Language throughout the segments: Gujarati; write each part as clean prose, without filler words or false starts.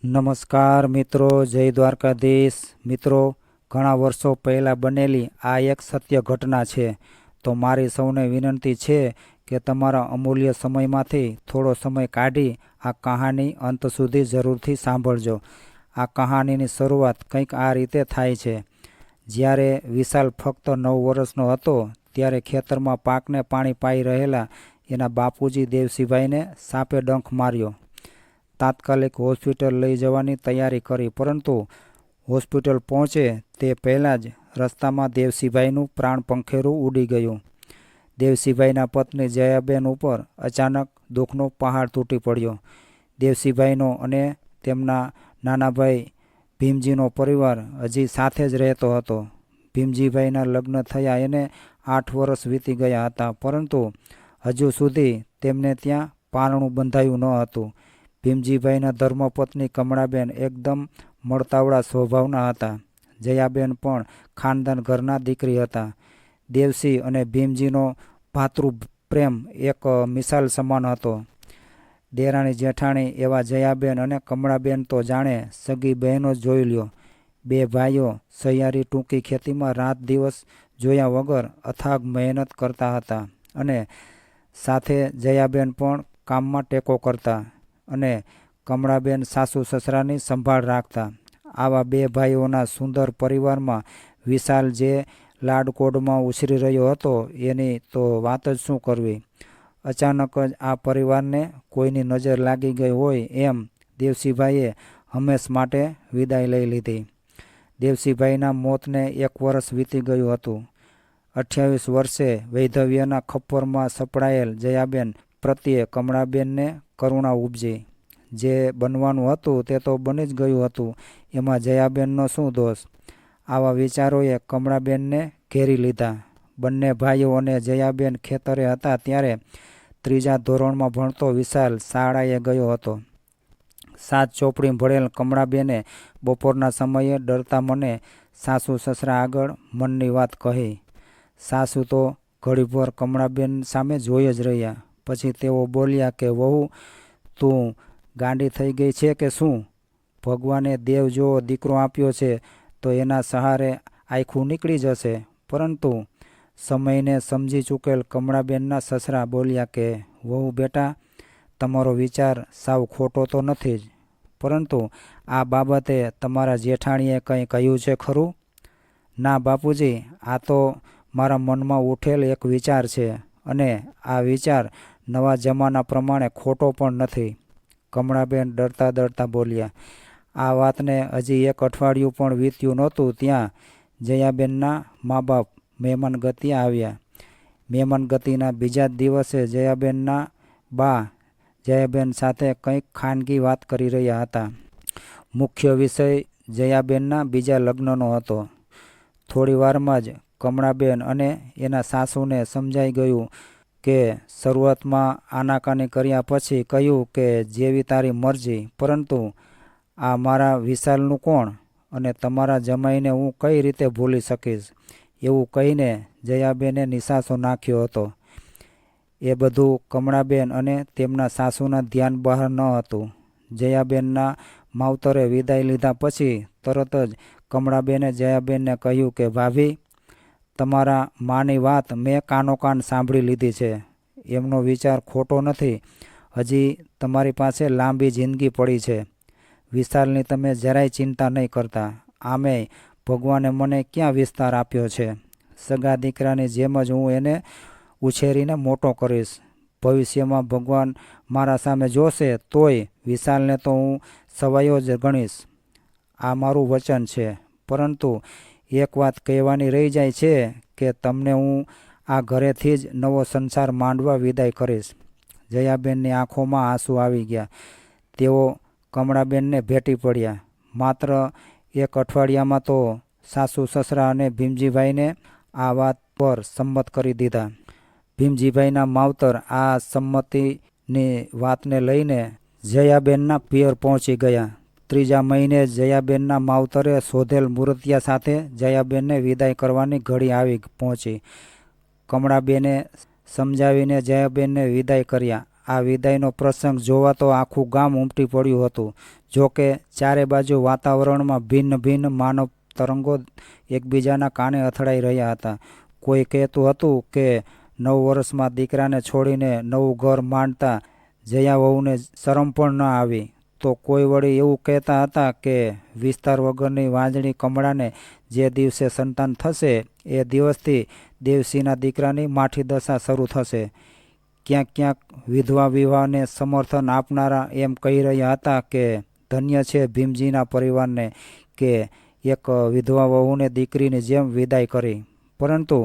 નમસ્કાર મિત્રો, જય દ્વારકાધીશ. મિત્રો, ઘણા વર્ષો પહેલાં બનેલી આ એક સત્ય ઘટના છે. તો મારી સૌને વિનંતી છે કે તમારા અમૂલ્ય સમયમાંથી થોડો સમય કાઢી આ કહાની અંત સુધી જરૂરથી સાંભળજો. આ કહાનીની શરૂઆત કંઈક આ રીતે થાય છે. જ્યારે વિશાલ ફક્ત 9 વર્ષનો હતો ત્યારે ખેતરમાં પાકને પાણી પાઈ રહેલા એના બાપુજી દેવસિંહભાઈને સાપે ડંખ માર્યો. તાત્કાલિક હોસ્પિટલ લઈ જવાની તૈયારી કરી, પરંતુ હોસ્પિટલ પહોંચે તે પહેલાં જ રસ્તામાં દેવસિંહભાઈનું પ્રાણ પંખેરું ઉડી ગયું. દેવસિંહભાઈના પત્ની જયાબેન ઉપર અચાનક દુઃખનો પહાડ તૂટી પડ્યો. દેવસિંહભાઈનો અને તેમના નાના ભાઈ ભીમજીનો પરિવાર હજી સાથે જ રહેતો હતો. ભીમજીભાઈના લગ્ન થયા એને 8 વર્ષ વીતી ગયા હતા, પરંતુ હજુ સુધી તેમને ત્યાં પારણું બંધાયું ન હતું. ભીમજીભાઈના ધર્મપત્ની કમળાબેન એકદમ મળતાવળા સ્વભાવના હતા. જયાબેન પણ ખાનદાન ઘરના દીકરી હતા. દેવસિંહ અને ભીમજીનો ભાતૃપ્રેમ એક મિસાલ સમાન હતો. દેરાણી જેઠાણી એવા જયાબેન અને કમળાબેન તો જાણે સગી બહેનો જ જોઈ લ્યો. બે ભાઈઓ સહિયારી ટૂંકી ખેતીમાં રાત દિવસ જોયા વગર અથાગ મહેનત કરતા હતા, અને સાથે જયાબેન પણ કામમાં ટેકો કરતા અને કમળાબેન સાસુ સસરાની સંભાળ રાખતા. આવા બે ભાઈઓના સુંદર પરિવારમાં વિશાલ જે લાડકોડમાં ઉછરી રહ્યો હતો એની તો વાત જ શું કરવી. અચાનક જ આ પરિવારને કોઈની નજર લાગી ગઈ હોય એમ દેવસિંહભાઈએ હંમેશ માટે વિદાય લઈ લીધી. દેવસિંહભાઈના મોતને 1 વર્ષ વીતી ગયું હતું. 28 વર્ષે વૈધવ્યના ખપ્પરમાં સપડાયેલ જયાબેન પ્રત્યે કમળાબેનને કરુણા ઉપજી. જે બનવાનું હતું તે તો બની જ ગયું હતું, એમાં જયાબેનનો શું દોષ? આવા વિચારોએ કમળાબેનને ઘેરી લીધા. બંને ભાઈઓ અને જયાબેન ખેતરે હતા ત્યારે 3જા ધોરણમાં ભણતો વિશાલ શાળાએ ગયો હતો. 7 ચોપડી ભણેલ કમળાબેને બપોરના સમયે ડરતા મને સાસુ સસરા આગળ મનની વાત કહી. સાસુ તો ઘડીભર કમળાબેન સામે જોઈ જ રહ્યા. પછી તેઓ બોલ્યા કે વહુ, તું ગાંડી થઈ ગઈ છે કે શું? ભગવાને દેવ જેવો દીકરો આપ્યો છે તો એના સહારે આખું નીકળી જશે. પરંતુ સમયને સમજી ચૂકેલ કમળાબેનના સસરા બોલ્યા કે વહુ બેટા, તમારો વિચાર સાવ ખોટો તો નથી જ, પરંતુ આ બાબતે તમારા જેઠાણીએ કંઈ કહ્યું છે ખરું? ના બાપુજી, આ તો મારા મનમાં ઉઠેલ એક વિચાર છે, અને આ વિચાર નવા જમાના પ્રમાણે ખોટો પણ નથી. કમળાબેન ડરતા ડરતા બોલ્યા. આ વાતને હજી 1 અઠવાડિયું પણ વીત્યું નહોતું ત્યાં જયાબેનના મા બાપ મહેમાન ગતિ આવ્યા. મહેમાન ગતિના બીજા જ દિવસે જયાબેનના બા જયાબેન સાથે કંઈક ખાનગી વાત કરી રહ્યા હતા. મુખ્ય વિષય જયાબેનના બીજા લગ્નનો હતો. થોડી વારમાં જ કમળાબેન અને એના સાસુને સમજાઈ ગયું કે શરૂઆતમાં આનાકાની કર્યા પછી કહ્યું કે જેવી તારી મરજી, પરંતુ આ મારા વિશાલનું કોણ, અને તમારા જમાઈને હું કઈ રીતે ભૂલી શકીશ? એવું કહીને જયાબેને નિશાસો નાખ્યો હતો. એ બધું કમળાબેન અને તેમના સાસુના ધ્યાન બહાર ન હતું. જયાબેનના માવતરે વિદાય લીધા પછી તરત જ કમળાબેને જયાબેનને કહ્યું કે ભાભી, તમારા માની વાત મેં કાનોકાન સાંભળી લીધી છે. એમનો વિચાર ખોટો નથી. હજી તમારી પાસે લાંબી જિંદગી પડી છે. વિશાલની તમે જરાય ચિંતા નહીં કરતા. આમેય ભગવાને મને ક્યાં વિસ્તાર આપ્યો છે? સગા દીકરાની જેમ જ હું એને ઉછેરીને મોટો કરીશ. ભવિષ્યમાં ભગવાન મારા સામે જોશે તોય વિશાલને તો હું સવાયો જ ગણીશ. આ મારું વચન છે. પરંતુ એક વાત કહેવાની રહી જાય છે કે તમને હું આ ઘરેથી જ નવો સંસાર માંડવા વિદાય કરીશ. જયાબેનની આંખોમાં આંસુ આવી ગયા. તેઓ કમળાબેનને ભેટી પડ્યા. માત્ર 1 અઠવાડિયામાં તો સાસુ સસરા અને ભીમજીભાઈને આ વાત પર સંમત કરી દીધા. ભીમજીભાઈના માવતર આ સંમતિની વાતને લઈને જયાબેનના પિયર પહોંચી ગયા. 3જા મહિને જયાબેનના માવતરે શોધેલ મૂર્તિયા સાથે જયાબેનને વિદાય કરવાની ઘડી આવી પહોંચી. કમળાબેને સમજાવીને જયાબેનને વિદાય કર્યા. આ વિદાયનો પ્રસંગ જોવા તો આખું ગામ ઉમટી પડ્યું હતું. જો કે ચારે બાજુ વાતાવરણમાં ભિન્ન ભિન્ન માનવ તરંગો એકબીજાના કાને અથડાઈ રહ્યા હતા. કોઈ કહેતું હતું કે 9 વર્ષમાં દીકરાને છોડીને નવું ઘર માંડતા જયા વહુને શરમ પણ ન આવી, તો કોઈ વળી એવું કહેતા હતા કે વિસ્તાર વગરની વાંજણી કમળાને જે દિવસે સંતાન થશે એ દિવસથી દેવસીના દીકરાની માઠી દશા શરૂ થશે. ક્યાંક ક્યાંક વિધવા વિવાહને સમર્થન આપનારા એમ કહી રહ્યા હતા કે ધન્ય છે ભીમજીના પરિવારને કે એક વિધવા વહુને દીકરીની જેમ વિદાય કરી. પરંતુ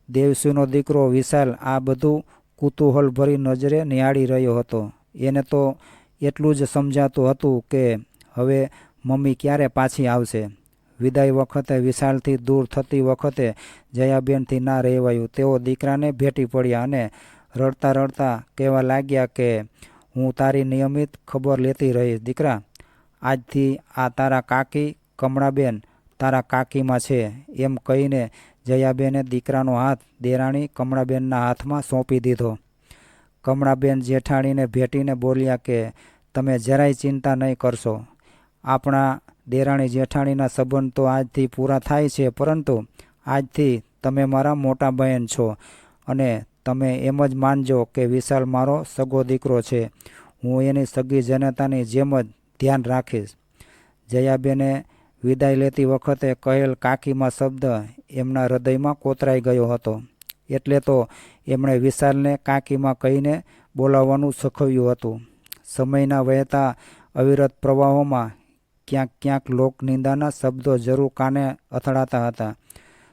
દેવસીનો દીકરો વિશાલ આ બધું કુતૂહલભરી નજરે નિહાળી રહ્યો હતો. એને તો એટલું જ સમજાતું હતું કે હવે મમ્મી ક્યારે પાછી આવશે. વિદાય વખતે વિશાલથી દૂર થતી વખતે જયાબેનથી ના રહેવાયું. તેઓ દીકરાને ભેટી પડ્યા અને રડતા રડતા કહેવા લાગ્યા કે હું તારી નિયમિત ખબર લેતી રહીશ દીકરા. આજથી આ તારા કાકી કમળાબેન તારા કાકીમાં છે. એમ કહીને જયાબેને દીકરાનો હાથ દેરાણી કમળાબેનના હાથમાં સોંપી દીધો. કમળાબેન જેઠાણીને ભેટીને બોલ્યા કે તમે જરાય ચિંતા નહીં કરશો. આપણા દેરાણી જેઠાણીના સંબંધ તો આજથી પૂરા થાય છે, પરંતુ આજથી તમે મારા મોટા બહેન છો અને તમે એમ જ માનજો કે વિશાલ મારો સગો દીકરો છે. હું એની સગી જનતાની જેમ જ ધ્યાન રાખીશ. જયાબેને વિદાય લેતી વખતે કહેલ કાકીમાં શબ્દ એમના હૃદયમાં કોતરાઈ ગયો હતો. એટલે તો એમણે વિશાલને કાકીમાં કહીને બોલાવવાનું શીખવ્યું હતું. સમયના વહેતા અવિરત પ્રવાહોમાં ક્યાંક ક્યાંક લોકનિંદાના શબ્દો જરૂર કાને અથડાતા હતા.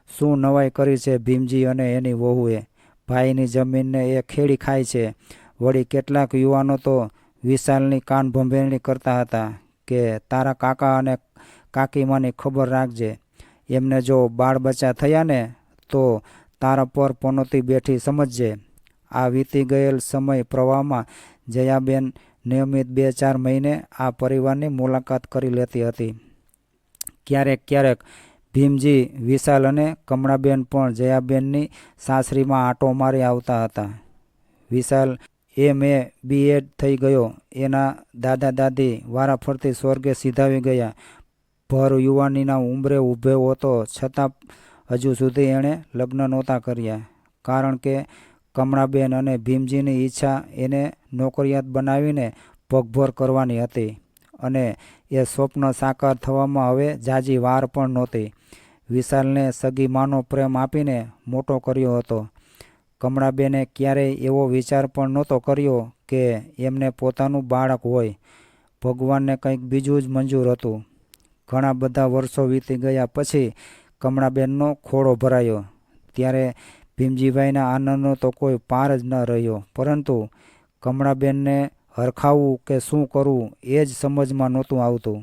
શું નવાઈ કરી છે ભીમજી અને એની વહુએ? ભાઈની જમીનને એ ખેડી ખાય છે. વળી કેટલાક યુવાનો તો વિશાલની કાન ભંભેરણી કરતા હતા કે તારા કાકા અને કાકીમાંની ખબર રાખજે. એમને જો બાળ બચ્ચા થયા ને તો તારા પર પનોતી બેઠી સમજજે. આ વીતી ગયેલ સમય પ્રવાહમાં જયાબેન નિયમિત 2-4 મહિને આ પરિવારની મુલાકાત કરી લેતી હતી. ક્યારેક ક્યારેક ભીમજી, વિશાલ અને કમળાબેન પણ જયાબેનની સાસરીમાં આંટો મારી આવતા હતા. વિશાલ BA થઈ ગયો. એના દાદા દાદી વારાફરતી સ્વર્ગે સિધાવી ગયા. ભર યુવાનીના ઉંમરે ઊભો હતો, છતાં હજુ સુધી એણે લગ્ન નહોતા કર્યા. કારણ કે કમળાબેન અને ભીમજીની ઈચ્છા એને નોકરિયાત બનાવીને પગભર કરવાની હતી અને એ સ્વપ્ન સાકાર થવામાં હવે ઝાઝી વાર પણ નહોતી. વિશાલને સગી માનો પ્રેમ આપીને મોટો કર્યો હતો. કમળાબેને ક્યારેય એવો વિચાર પણ નહોતો કર્યો કે એમને પોતાનું બાળક હોય. ભગવાનને કંઈક બીજું જ મંજૂર હતું. ઘણા બધા વર્ષો વીતી ગયા પછી કમળાબેનનો ખોળો ભરાયો. ત્યારે ભીમજીભાઈના આનંદનો તો કોઈ પાર જ ન રહ્યો. પરંતુ કમળાબેનને હરખાવવું કે શું કરવું એ જ સમજમાં નહોતું આવતું.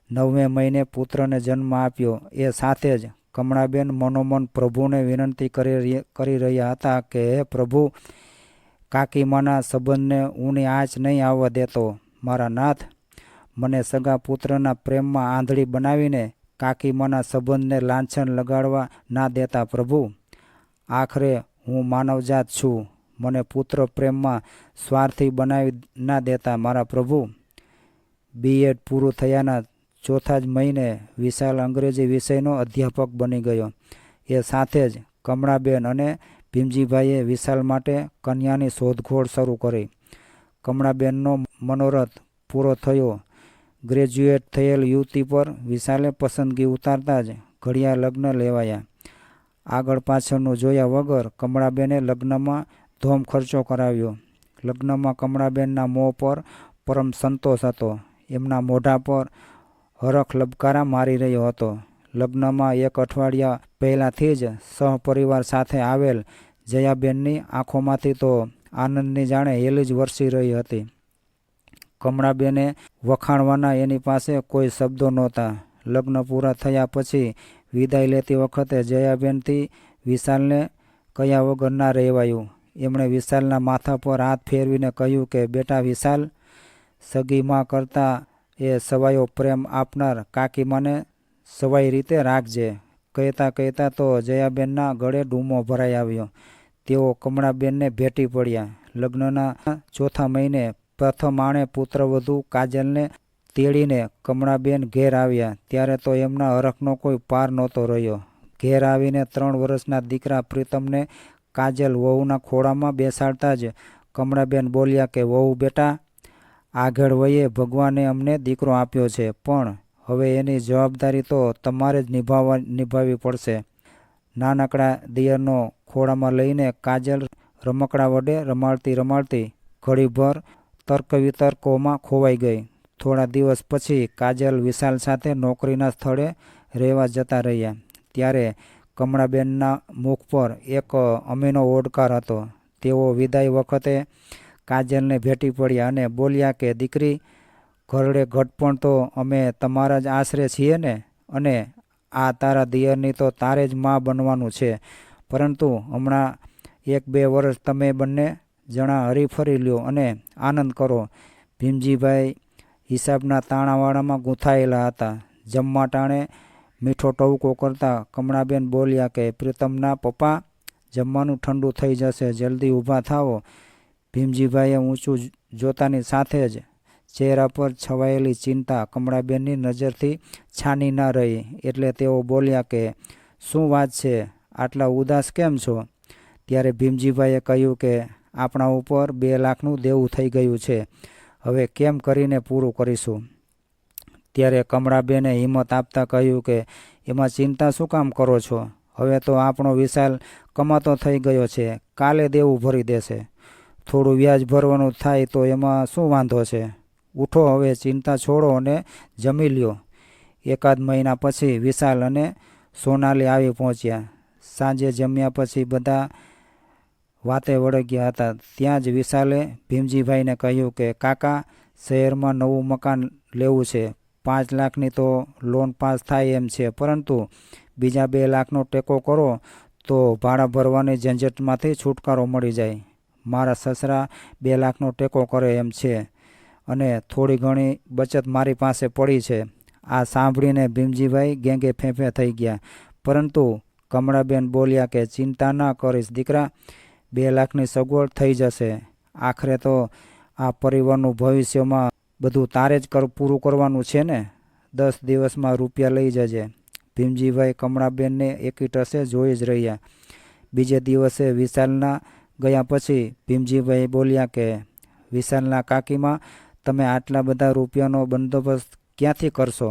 9મે મહિને પુત્રને જન્મ આપ્યો. એ સાથે જ કમળાબેન મનોમન પ્રભુને વિનંતી કરી રહ્યા હતા કે હે પ્રભુ, કાકીમાના સંબંધને ઊની આંચ નહીં આવવા દેતો. મારા નાથ, મને સગા પુત્રના પ્રેમમાં આંધળી બનાવીને કાકીમાના સંબંધને લાંછન લગાડવા ના દેતા પ્રભુ. આખરે હું માનવજાત છું. મને પુત્ર પ્રેમમાં સ્વાર્થી બનાવી ના દેતા મારા પ્રભુ. BA પૂરું થયાના ચોથા જ મહિને વિશાલ અંગ્રેજી વિષયનો અધ્યાપક બની ગયો. એ સાથે જ કમળાબેન અને ભીમજીભાઈએ વિશાલ માટે કન્યાની શોધખોળ શરૂ કરી. કમળાબેનનો મનોરથ પૂરો થયો. ગ્રેજ્યુએટ થયેલ યુવતી પર વિશાલે પસંદગી ઉતારતા જ ઘડિયા લગ્ન લેવાયા. આગળ પાછળનું જોયા વગર કમળાબેને લગ્નમાં ધોમ ખર્ચો કરાવ્યો. લગ્નમાં કમળાબેનના મોં પર પરમ સંતોષ હતો. એમના મોઢા પર હરખ લબકારા મારી રહ્યો હતો. લગ્નમાં 1 અઠવાડિયા પહેલાંથી જ સહપરિવાર સાથે આવેલ જયાબેનની આંખોમાંથી તો આનંદની જાણે હેલી જ વરસી રહી હતી. કમળાબેને વખાણવાના એની પાસે કોઈ શબ્દો નહોતા. લગ્ન પૂરા થયા પછી વિદાય લેતી વખતે જયાબેનથી વિશાલને કયા વગર ના રહેવાયું. એમણે વિશાલના માથા પર હાથ ફેરવીને કહ્યું કે બેટા વિશાલ, સગી માં કરતાં એ સવાયો પ્રેમ આપનાર કાકીમાને સવાઈ રીતે રાખજે. કહેતા તો જયાબેનના ગળે ડૂમો ભરાઈ આવ્યો. તેઓ કમળાબેનને ભેટી પડ્યા. લગ્નના ચોથા મહિને પ્રથમ આણે પુત્રવધુ કાજલને તેડીને કમળાબેન ઘેર આવ્યા ત્યારે તો એમના હરખનો કોઈ પાર નહોતો રહ્યો. ઘેર આવીને 3 વર્ષના દીકરા પ્રીતમને કાજલ વહુના ખોળામાં બેસાડતા જ કમળાબેન બોલ્યા કે વહુ બેટા, આગળ વયે ભગવાને અમને દીકરો આપ્યો છે, પણ હવે એની જવાબદારી તો તમારે જ નિભાવવી પડશે. નાનકડા દિયરનો ખોળામાં લઈને કાજલ રમકડા વડે રમાડતી ઘડીભર તર્ક વિતર્કોમાં ખોવાઈ ગઈ. થોડા દિવસ પછી કાજલ વિશાલ સાથે નોકરીના સ્થળે રહેવા જતા રહ્યા. ત્યારે કમળાબેનના મુખ પર એક અમીનો ઓડકાર હતો. તેઓ વિદાય વખતે કાજલને ભેટી પડ્યા અને બોલ્યા કે દીકરી, ઘરડે ઘટપણ તો અમે તમારા જ આશરે છીએ ને, અને આ તારા દિયરની તો તારે જ માં બનવાનું છે. પરંતુ હમણાં 1-2 વર્ષ તમે બંને જણા હરીફરી લ્યો અને આનંદ કરો. ભીમજીભાઈ હિસાબના તાણાવાળામાં ગૂંથાયેલા હતા. જમવા ટાણે મીઠો ટવકો કરતા કમળાબેન બોલ્યા કે પ્રીતમના પપ્પા, જમવાનું ઠંડુ થઈ જશે, જલ્દી ઊભા થાઓ. ભીમજીભાઈએ ઊંચું જોતાની સાથે જ ચહેરા પર છવાયેલી ચિંતા કમળાબેનની નજરથી છાની ના રહી. એટલે તેઓ બોલ્યા કે શું વાત છે, આટલા ઉદાસ કેમ છો? ત્યારે ભીમજીભાઈએ કહ્યું કે આપણા ઉપર 2 લાખનું દેવું થઈ ગયું છે, હવે કેમ કરીને પૂરું કરીશું? ત્યારે કમળાબેને હિંમત આપતા કહ્યું કે એમાં ચિંતા શું કામ કરો છો? હવે તો આપણો વિશાલ કમાતો થઈ ગયો છે, કાલે દેવું ભરી દેશે. થોડું વ્યાજ ભરવાનું થાય તો એમાં શું વાંધો છે? ઉઠો, હવે ચિંતા છોડો અને જમી લ્યો. 1 મહિના પછી વિશાલ અને સોનાલી આવી પહોંચ્યા. સાંજે જમ્યા પછી બધા વાતે વળગ્યા હતા. ત્યાં જ વિશાલે ભીમજીભાઈને કહ્યું કે કાકા, શહેરમાં નવું મકાન લેવું છે. 5 લાખની તો લોન પાસ થાય એમ છે, પરંતુ બીજા 2 લાખનો ટેકો કરો તો ભાડા ભરવાની ઝંઝટમાંથી છુટકારો મળી જાય. મારા સસરા 2 લાખનો ટેકો કરે એમ છે અને થોડી ઘણી બચત મારી પાસે પડી છે. આ સાંભળીને ભીમજીભાઈ ગેંગે ફેંફે થઈ ગયા. પરંતુ કમળાબેન બોલ્યા કે ચિંતા ના કરીશ દીકરા, 2 લાખની સગવડ થઈ જશે. આખરે તો આ પરિવારનું ભવિષ્યમાં બધું તારે જ પૂરું કરવાનું છે ને. 10 દિવસમાં રૂપિયા લઈ જજે. ભીમજીભાઈ કમળાબેનને એકીટસે જોઈ જ રહ્યા. બીજે દિવસે વિશાલના ગયા પછી ભીમજીભાઈ બોલ્યા કે વિશાલના કાકીમાં, તમે આટલા બધા રૂપિયાનો બંદોબસ્ત ક્યાંથી કરશો?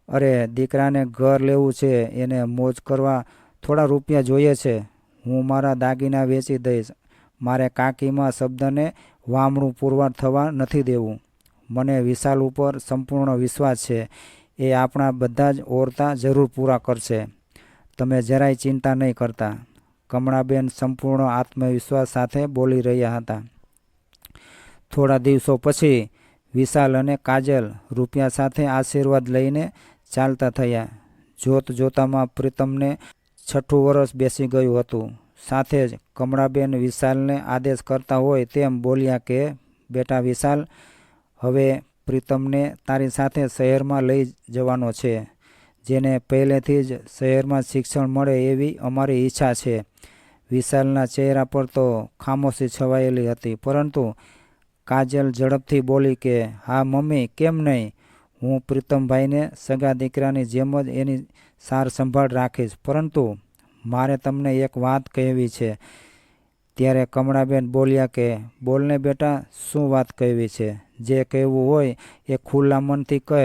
અરે દીકરાને ઘર લેવું છે, એને મોજ કરવા થોડા રૂપિયા જોઈએ છે. હું મારા દાગીના વેચી દઈશ. મારે કાકીમાં શબ્દને વામણું પુરવાર થવા નથી દેવું. મને વિશાલ ઉપર સંપૂર્ણ વિશ્વાસ છે. એ આપણા બધા જ ઓરતા જરૂર પૂરા કરશે. તમે જરાય ચિંતા નહીં કરતા. કમળાબેન સંપૂર્ણ આત્મવિશ્વાસ સાથે બોલી રહ્યા હતા. થોડા દિવસો પછી વિશાલ અને કાજલ રૂપિયા સાથે આશીર્વાદ લઈને ચાલતા થયા. જોત જોતામાં પ્રીતમને 6ઠું વર્ષ બેસી ગયું હતું. સાથે જ કમળાબેન વિશાલને આદેશ કરતા હોય તેમ બોલ્યા કે બેટા વિશાલ, હવે પ્રીતમને તારી સાથે શહેરમાં લઈ જવાનો છે. જેને પહેલેથી જ શહેરમાં શિક્ષણ મળે એવી અમારી ઈચ્છા છે. વિશાલના ચહેરા પર તો ખામોશી છવાયેલી હતી, પરંતુ કાજલ ઝડપથી બોલી કે હા મમ્મી, કેમ નહીં? હું પ્રીતમભાઈને સગા દીકરાની જેમ જ એની સાર સંભાળ રાખીશ. પરંતુ મારે તમને એક વાત કહેવી છે. ત્યારે કમળાબેન બોલ્યા કે બોલને બેટા, શું વાત કહેવી છે? જે કહેવું હોય એ ખુલ્લા મનથી કહે.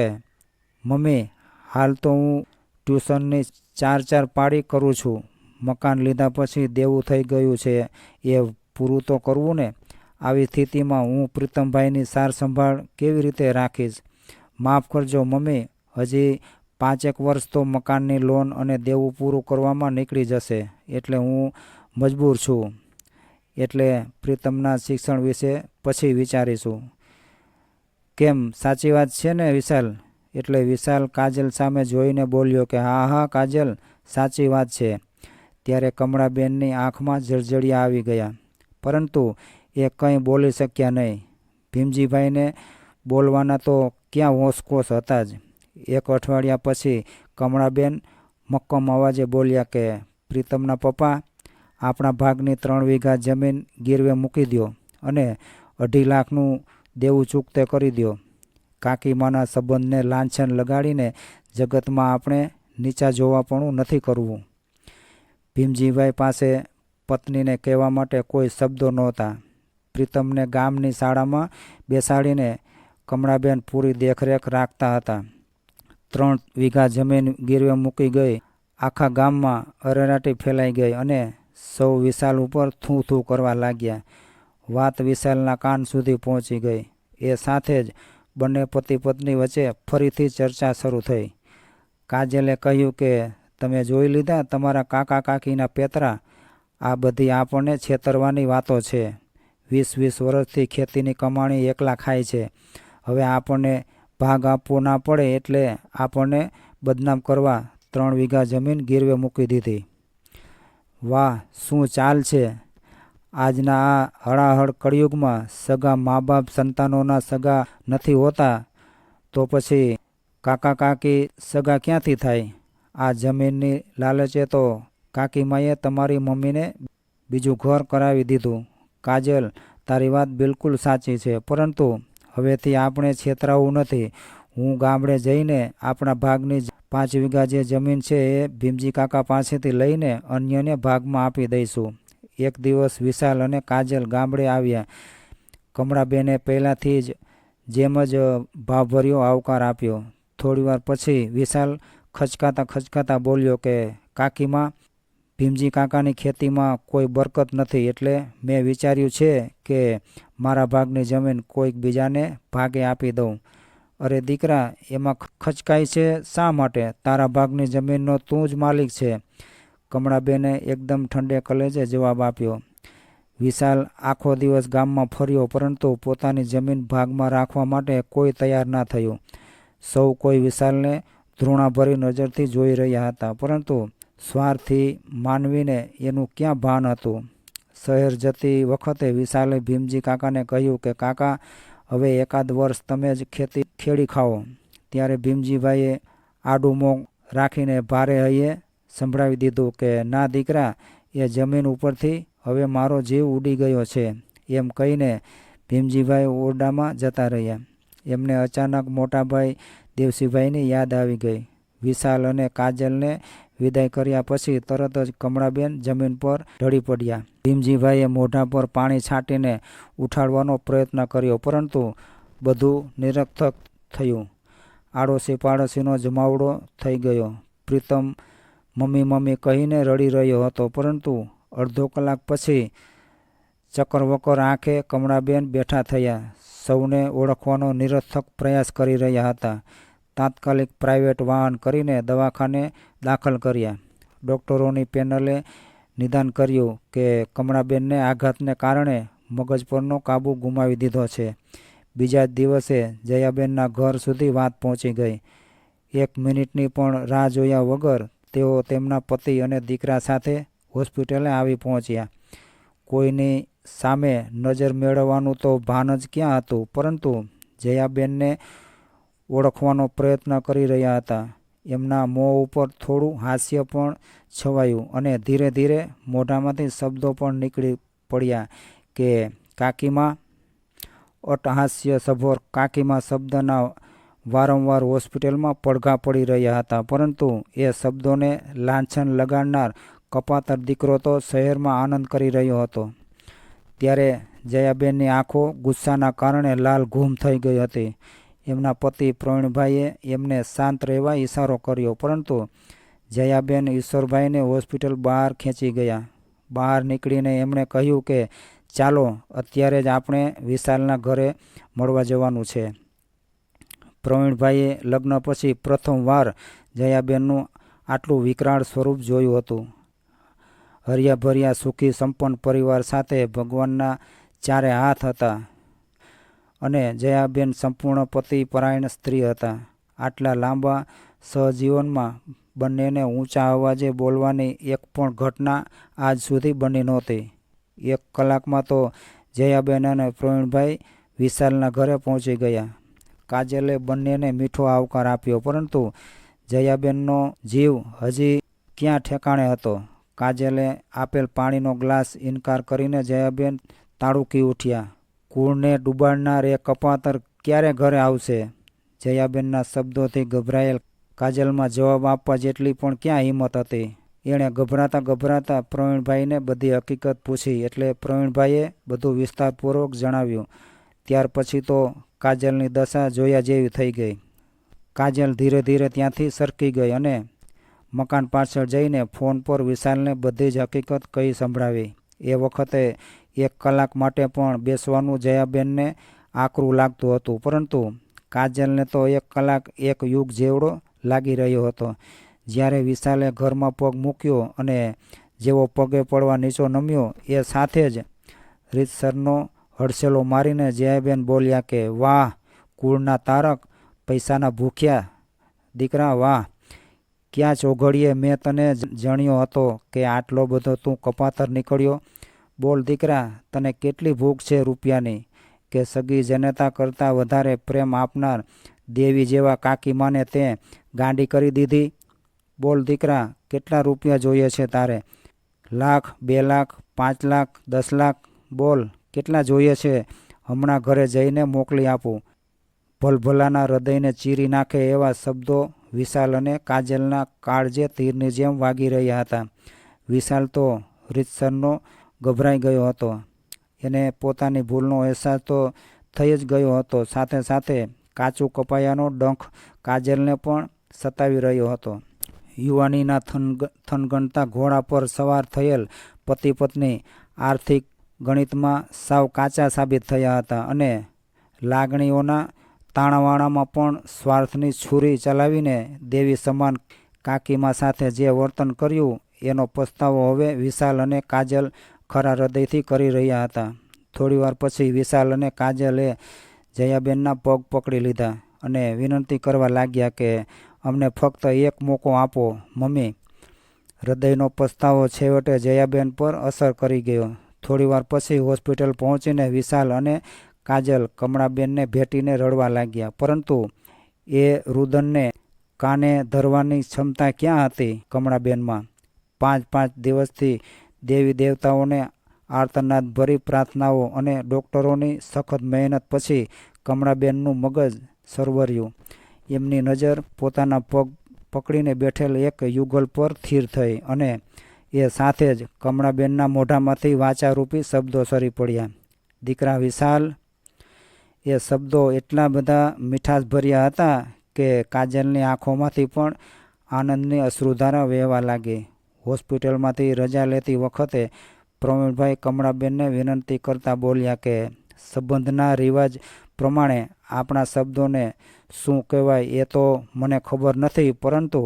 મમ્મી, હાલ તો હું ટ્યુશનની 4 પાળી કરું છું. મકાન લીધા પછી દેવું થઈ ગયું છે, એ પૂરું તો કરવું ને. આવી સ્થિતિમાં હું પ્રીતમભાઈની સાર સંભાળ કેવી રીતે રાખીશ? માફ કરજો મમ્મી, હજી 5 વર્ષ તો મકાનની લોન અને દેવું પૂરું કરવામાં નીકળી જશે. એટલે હું મજબૂર છું. એટલે પ્રીતમના શિક્ષણ વિશે પછી વિચારીશું. કેમ, સાચી વાત છે ને વિશાલ? એટલે વિશાલ કાજલ સામે જોઈને બોલ્યો કે હા કાજલ, સાચી વાત છે. ત્યારે કમળાબેનની આંખમાં જળજળિયા આવી ગયા, પરંતુ એ કંઈ બોલી શક્યા નહીં. ભીમજીભાઈને બોલવાના તો ક્યાં હોશકોશ હતા જ. 1 અઠવાડિયા પછી કમળાબેન મક્કમ અવાજે બોલ્યા કે પ્રીતમના પપ્પા, આપણા ભાગની 3 વીઘા જમીન ગીરવે મૂકી દો અને 2.5 લાખનું દેવું ચૂકતે કરી દો. કાકીમાના સંબંધને લાંછન લગાડીને જગતમાં આપણે નીચા જોવાપણું નથી કરવું. ભીમજીભાઈ પાસે પત્નીને કહેવા માટે કોઈ શબ્દો નહોતા. પ્રીતમને ગામની શાળામાં બેસાડીને કમળાબેન પૂરી દેખરેખ રાખતા હતા. 3 વીઘા જમીન ગીરવે મૂકી ગઈ. આખા ગામમાં અરેરાટી ફેલાઈ ગઈ અને સૌ વિશાલ ઉપર થૂ થૂ કરવા લાગ્યા. વાત વિશાલના કાન સુધી પહોંચી ગઈ. એ સાથે જ બંને પતિ પત્ની વચ્ચે ફરીથી ચર્ચા શરૂ થઈ. કાજલે કહ્યું કે તમે જોઈ લીધા તમારા કાકા કાકીના પેતરા? આ બધી આપણને છેતરવાની વાતો છે. 20 વર્ષથી ખેતીની કમાણી એકલા ખાય છે. હવે આપણને ભાગ આપવો ના પડે એટલે આપણને બદનામ કરવા 3 વીઘા જમીન ગીરવે મૂકી દીધી. વાહ, શું ચાલ છે! આજના આ હળાહળ કળિયુગમાં સગા મા બાપ સંતાનોના સગા નથી હોતા તો પછી કાકા કાકી સગા ક્યાંથી થાય? આ જમીનની લાલચે તો કાકીમાએ તમારી મમ્મીને બીજું ઘર કરાવી દીધું. કાજલ, તારી વાત બિલકુલ સાચી છે, પરંતુ હવેથી આપણે છેતરાવું નથી. હું ગામડે જઈને આપણા ભાગની 5 વીઘા જે જમીન છે એ ભીમજી કાકા પાસેથી લઈને અન્યને ભાગમાં આપી દઈશું. એક દિવસ વિશાલ અને કાજલ ગામડે આવ્યા. કમળાબેને પહેલાંથી જ જેમ જ ભાવભર્યો આવકાર આપ્યો. થોડીવાર પછી વિશાલ ખચકાતા બોલ્યો કે કાકીમાં, ભીમજી કાકાની ખેતીમાં કોઈ બરકત નથી, એટલે મેં વિચાર્યું છે કે મારા ભાગની જમીન કોઈક બીજાને ભાગે આપી દઉં. અરે દીકરા, એમાં ખચકાય છે શા માટે? તારા ભાગની જમીનનો તું જ માલિક છે. કમળાબેને એકદમ ઠંડે કલેજે જવાબ આપ્યો. વિશાલ આખો દિવસ ગામમાં ફર્યો, પરંતુ પોતાની જમીન ભાગમાં રાખવા માટે કોઈ તૈયાર ના થયું. સૌ કોઈ વિશાલને ધૃણાભરી નજરથી જોઈ રહ્યા હતા, પરંતુ સ્વાર્થી માનવીને એનું ક્યાં ભાન હતું. શહેર જતી વખતે વિશાલે ભીમજી કાકાને કહ્યું કે કાકા, હવે એકાદ વર્ષ તમે જ ખેતી ખેડી ખાઓ. ત્યારે ભીમજીભાઈએ આડું મોં રાખીને ભારે હૈયે સંભળાવી દીધું કે ના દીકરા, એ જમીન ઉપરથી હવે મારો જીવ ઉડી ગયો છે. એમ કહીને ભીમજીભાઈ ઓરડામાં જતા રહ્યા. એમને અચાનક મોટાભાઈ દેવસીભાઈની યાદ આવી ગઈ. વિશાલ અને કાજલને વિદાય કર્યા પછી તરત જ કમળાબેન જમીન પર ઢળી પડ્યા. ભીમજીભાઈએ મોઢા પર પાણી છાંટીને ઉઠાડવાનો પ્રયત્ન કર્યો, પરંતુ બધું નિરર્થક થયું. આડોશી પાડોશીનો જમાવડો થઈ ગયો. પ્રીતમ મમ્મી મમ્મી કહીને રડી રહ્યો હતો, પરંતુ અડધો કલાક પછી ચક્કરવક્કર આંખે કમળાબેન બેઠા થયા. સૌને ઓળખવાનો નિરર્થક પ્રયાસ કરી રહ્યા હતા. તાત્કાલિક પ્રાઇવેટ વાહન કરીને દવાખાને દાખલ કર્યા. ડૉક્ટરોની પેનલે નિદાન કર્યું કે કમળાબેનને આઘાતને કારણે મગજ પરનો કાબુ ગુમાવી દીધો છે. બીજા જ દિવસે જયાબેનના ઘર સુધી વાત પહોંચી ગઈ. 1 મિનિટની પણ રાહ જોયા વગર તેઓ તેમના પતિ અને દીકરા સાથે હોસ્પિટલે આવી પહોંચ્યા. કોઈની સામે નજર મેળવવાનું તો ભાન જ ક્યાં હતું, પરંતુ જયાબેનને ઓળખવાનો પ્રયત્ન કરી રહ્યા હતા. એમના મોં ઉપર થોડું હાસ્ય પણ છવાયું અને ધીરે ધીરે મોઢામાંથી શબ્દો પણ નીકળી પડ્યા કે કાકીમાં. અટહાસ્ય સભર કાકીમાં શબ્દના વારંવાર હોસ્પિટલમાં પડઘા પડી રહ્યા હતા, પરંતુ એ શબ્દોને લાંછન લગાડનાર કપાતર દીકરો તો શહેરમાં આનંદ કરી રહ્યો હતો. ત્યારે જયાબેનની આંખો ગુસ્સાના કારણે લાલ ઘૂમ થઈ ગઈ હતી. એમના પતિ પ્રવીણભાઈએ એમને શાંત રહેવા ઈશારો કર્યો, પરંતુ જયાબેન ઈશ્વરભાઈને હોસ્પિટલ બહાર ખેંચી ગયા. બહાર નીકળીને એમણે કહ્યું કે ચાલો, અત્યારે જ આપણે વિશાલના ઘરે મળવા જવાનું છે. પ્રવીણભાઈએ લગ્ન પછી પ્રથમવાર જયાબેનનું આટલું વિકરાળ સ્વરૂપ જોયું હતું. હર્યાભર્યા સુખી સંપન્ન પરિવાર સાથે ભગવાનના 4 હાથ હતા અને જયાબેન સંપૂર્ણ પતિ પરાયણ સ્ત્રી હતા. આટલા લાંબા સહજીવનમાં બંનેને ઊંચા અવાજે બોલવાની એક પણ ઘટના આજ સુધી બની નહોતી. 1 કલાકમાં તો જયાબેન અને પ્રવીણભાઈ વિશાલના ઘરે પહોંચી ગયા. કાજલે બંનેને મીઠો આવકાર આપ્યો, પરંતુ જયાબેનનો જીવ હજી ક્યાં ઠેકાણે હતો. કાજલે આપેલ પાણીનો ગ્લાસ ઇનકાર કરીને જયાબેન તાડુકી ઉઠ્યા. કુળને ડૂબાડનાર એ કપાતર ક્યારે ઘરે આવશે? જયાબેનના શબ્દોથી ગભરાયેલ કાજલમાં જવાબ આપવા જેટલી પણ ક્યાં હિંમત હતી. એણે ગભરાતા પ્રવીણભાઈને બધી હકીકત પૂછી એટલે પ્રવીણભાઈએ બધું વિસ્તારપૂર્વક જણાવ્યું. ત્યાર પછી તો કાજલની દશા જોયા જેવી થઈ ગઈ. કાજલ ધીરે ધીરે ત્યાંથી સરકી ગઈ અને મકાન પાછળ જઈને ફોન પર વિશાલને બધી જ હકીકત કહી સંભળાવી. એ વખતે 1 કલાક માટે પણ બેસવાનું જયાબેનને આકરું લાગતું હતું, પરંતુ કાજલને તો 1 કલાક 1 યુગ જેવડો લાગી રહ્યો હતો. જ્યારે વિશાલે ઘરમાં પગ મૂક્યો અને જેવો પગે પડવા નીચો નમ્યો એ સાથે જ રીતસરનો હડસેલો મારીને જયાબેન બોલ્યા કે વાહ કુળના તારક, પૈસાના ભૂખ્યા દીકરા, વાહ! ક્યાં ચોઘડીએ મેં તને જણ્યો હતો કે આટલો બધો તું કપાતર નીકળ્યો? બોલ દીકરા, તને કેટલી ભૂખ છે રૂપિયાની, કે સગી જનતા કરતાં વધારે પ્રેમ આપનાર દેવી જેવા કાકીમાને તે ગાંડી કરી દીધી? બોલ દીકરા, કેટલા રૂપિયા જોઈએ છે તારે? 1 લાખ, 2 લાખ, 5 લાખ, 10 લાખ? બોલ કેટલા જોઈએ છે? હમણાં ઘરે જઈને મોકલી આપું. ભલભલાના હૃદયને ચીરી નાખે એવા શબ્દો વિશાલ અને કાજલના કાળજે તીરની જેમ વાગી રહ્યા હતા. વિશાલ તો રીતસરનો ગભરાઈ ગયો હતો. એને પોતાની ભૂલનો અહેસાસ તો થઈ જ ગયો હતો. સાથે સાથે કાચું કપાયાનો ડંખ કાજલને પણ સતાવી રહ્યો હતો. યુવાનીના થનગણતા ઘોડા પર સવાર થયેલ પતિ પત્ની આર્થિક ગણિતમાં સાવ કાચા સાબિત થયા હતા અને લાગણીઓના તાણાવાણામાં પણ સ્વાર્થની છુરી ચલાવીને દેવી સમાન કાકીમા સાથે જે વર્તન કર્યું એનો પસ્તાવો હવે વિશાલ અને કાજલ ખરા હૃદયથી કરી રહ્યા હતા. થોડીવાર પછી વિશાલ અને કાજલે જયાબેનના પગ પકડી લીધા અને વિનંતી કરવા લાગ્યા કે અમને ફક્ત 1 મોકો આપો મમ્મી. હૃદયનો પસ્તાવો છેવટે જયાબેન પર અસર કરી ગયો. થોડીવાર પછી હોસ્પિટલ પહોંચીને વિશાલ અને કાજલ કમળાબેનને ભેટીને રડવા લાગ્યા, પરંતુ એ રુદનને કાને ધરવાની ક્ષમતા ક્યાં હતી કમળાબેનમાં? 5 દિવસથી દેવી દેવતાઓને આર્તનાદ ભરી પ્રાર્થનાઓ અને ડૉક્ટરોની સખત મહેનત પછી કમળાબેનનું મગજ સરવર્યું. એમની નજર પોતાના પગ પકડીને બેઠેલ એક યુગલ પર સ્થિર થઈ અને એ સાથે જ કમળાબેનના મોઢામાંથી વાચારૂપી શબ્દો સરી પડ્યા. દીકરા વિશાલ. એ શબ્દો એટલા બધા મીઠાશભર્યા હતા કે કાજલની આંખોમાંથી પણ આનંદની અશ્રુધારા વહેવા લાગી. હોસ્પિટલમાંથી રજા લેતી વખતે પ્રવીણભાઈ કમળાબેનને વિનંતી કરતા બોલ્યા કે સંબંધના રિવાજ પ્રમાણે આપણા શબ્દોને શું કહેવાય એ તો મને ખબર નથી, પરંતુ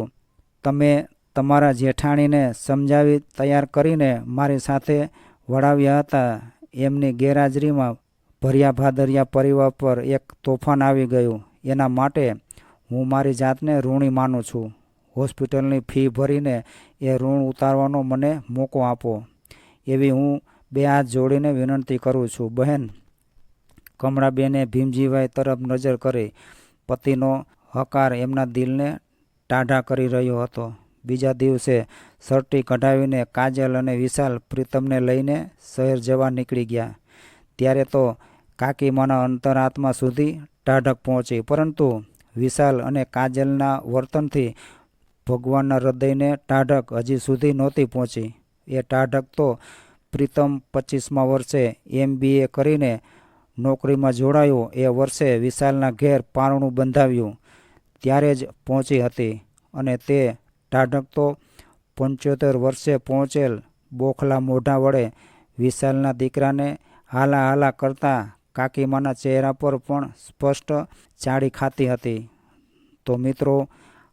તમે તમારા જેઠાણીને સમજાવી તૈયાર કરીને મારી સાથે વળાવ્યા હતા. એમની ગેરહાજરીમાં ભર્યા ભાદરિયા પરિવાર પર એક તોફાન આવી ગયું. એના માટે હું મારી જાતને ઋણી માનું છું. હોસ્પિટલની ફી ભરીને એ ઋણ ઉતારવાનો મને મોકો આપો એવી હું 2 હાથ જોડીને વિનંતી કરું છું બહેન. કમળાબેને ભીમજીભાઈ તરફ નજર કરી. પતિનો હકાર એમના દિલને ટાઢા કરી રહ્યો હતો. બીજા દિવસે સર્ટી કઢાવીને કાજલ અને વિશાલ પ્રીતમને લઈને શહેર જવા નીકળી ગયા. ત્યારે તો કાકીમાના અંતરાત્મા સુધી ટાઢક પહોંચી, પરંતુ વિશાલ અને કાજલના વર્તનથી ભગવાનના હૃદયને ટાઢક હજી સુધી નહોતી પહોંચી. એ ટાઢક તો પ્રીતમ 25મા વર્ષે MBA કરીને નોકરીમાં જોડાયો એ વર્ષે વિશાલના ઘેર પારણું બંધાવ્યું ત્યારે જ પહોંચી હતી. અને તે ટાઢક તો 75 વર્ષે પહોંચેલ બોખલા મોઢા વડે વિશાલના દીકરાને હાલા હાલા કરતા કાકીમાના ચહેરા પર પણ સ્પષ્ટ ચાળી ખાતી હતી. તો મિત્રો,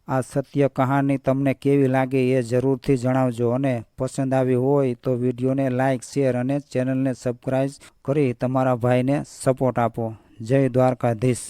આ સત્ય કહાની તમને કેવી લાગી એ જરૂરથી જણાવજો, અને પસંદ આવી હોય તો વિડીયોને લાઇક, શેર અને ચેનલને સબસ્ક્રાઈબ કરી તમારા ભાઈને સપોર્ટ આપો. જય દ્વારકાધીશ.